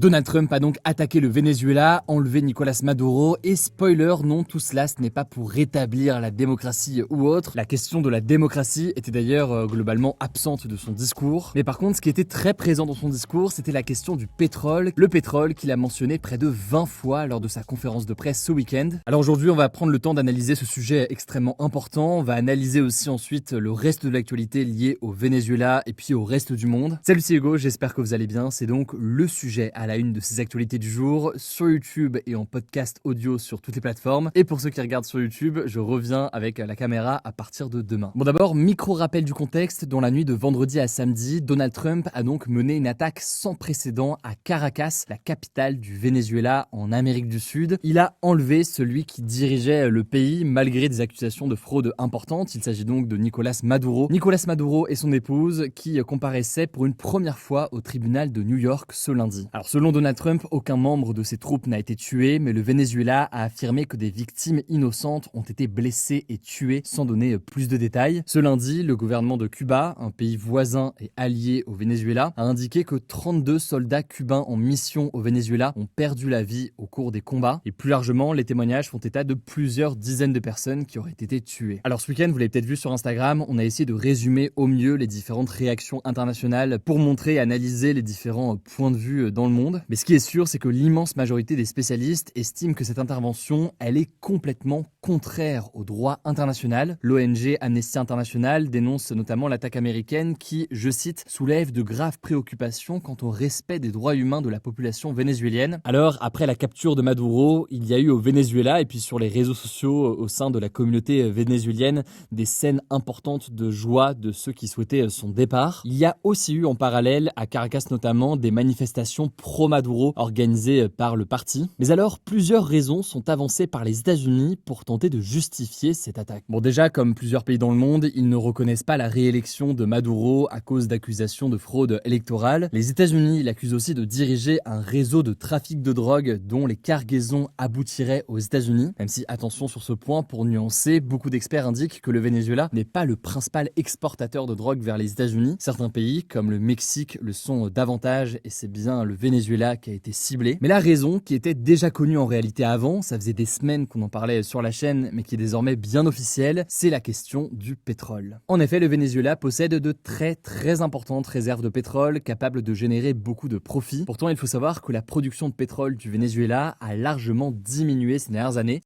Donald Trump a donc attaqué le Venezuela, enlevé Nicolás Maduro et spoiler, non, tout cela ce n'est pas pour rétablir la démocratie ou autre. La question de la démocratie était d'ailleurs globalement absente de son discours. Mais par contre, ce qui était très présent dans son discours, c'était la question du pétrole. Le pétrole qu'il a mentionné près de 20 fois lors de sa conférence de presse ce week-end. Alors aujourd'hui, on va prendre le temps d'analyser ce sujet extrêmement important. On va analyser aussi ensuite le reste de l'actualité liée au Venezuela et puis au reste du monde. Salut, c'est Hugo, j'espère que vous allez bien. C'est donc le sujet à la une de ces actualités du jour sur YouTube et en podcast audio sur toutes les plateformes. Et pour ceux qui regardent sur YouTube, je reviens avec la caméra à partir de demain. Bon, d'abord, micro rappel du contexte. Dans la nuit de vendredi à samedi, Donald Trump a donc mené une attaque sans précédent à Caracas, la capitale du Venezuela en Amérique du Sud. Il a enlevé celui qui dirigeait le pays malgré des accusations de fraude importantes. Il s'agit donc de Nicolás Maduro. Nicolás Maduro et son épouse qui comparaissaient pour une première fois au tribunal de New York ce lundi. Alors selon Donald Trump, aucun membre de ses troupes n'a été tué, mais le Venezuela a affirmé que des victimes innocentes ont été blessées et tuées sans donner plus de détails. Ce lundi, le gouvernement de Cuba, un pays voisin et allié au Venezuela, a indiqué que 32 soldats cubains en mission au Venezuela ont perdu la vie au cours des combats. Et plus largement, les témoignages font état de plusieurs dizaines de personnes qui auraient été tuées. Alors ce week-end, vous l'avez peut-être vu sur Instagram, on a essayé de résumer au mieux les différentes réactions internationales pour montrer et analyser les différents points de vue dans le monde. Mais ce qui est sûr, c'est que l'immense majorité des spécialistes estiment que cette intervention, elle est complètement contraire au droit international. L'ONG Amnesty International dénonce notamment l'attaque américaine qui, je cite, soulève de graves préoccupations quant au respect des droits humains de la population vénézuélienne. Alors, après la capture de Maduro, il y a eu au Venezuela et puis sur les réseaux sociaux au sein de la communauté vénézuélienne des scènes importantes de joie de ceux qui souhaitaient son départ. Il y a aussi eu en parallèle, à Caracas notamment, des manifestations pro-Maduro organisées par le parti. Mais alors, plusieurs raisons sont avancées par les États-Unis pour tenter de justifier cette attaque. Bon, déjà, comme plusieurs pays dans le monde, ils ne reconnaissent pas la réélection de Maduro à cause d'accusations de fraude électorale. Les États-Unis l'accusent aussi de diriger un réseau de trafic de drogue dont les cargaisons aboutiraient aux États-Unis. Même si, attention sur ce point, pour nuancer, beaucoup d'experts indiquent que le Venezuela n'est pas le principal exportateur de drogue vers les États-Unis. Certains pays, comme le Mexique, le sont davantage et c'est bien le Venezuela qui a été ciblé. Mais la raison, qui était déjà connue en réalité avant, ça faisait des semaines qu'on en parlait sur la chaîne, mais qui est désormais bien officielle, c'est la question du pétrole. En effet, le Venezuela possède de très importantes réserves de pétrole capables de générer beaucoup de profits. Pourtant, il faut savoir que la production de pétrole du Venezuela a largement diminué ces dernières années.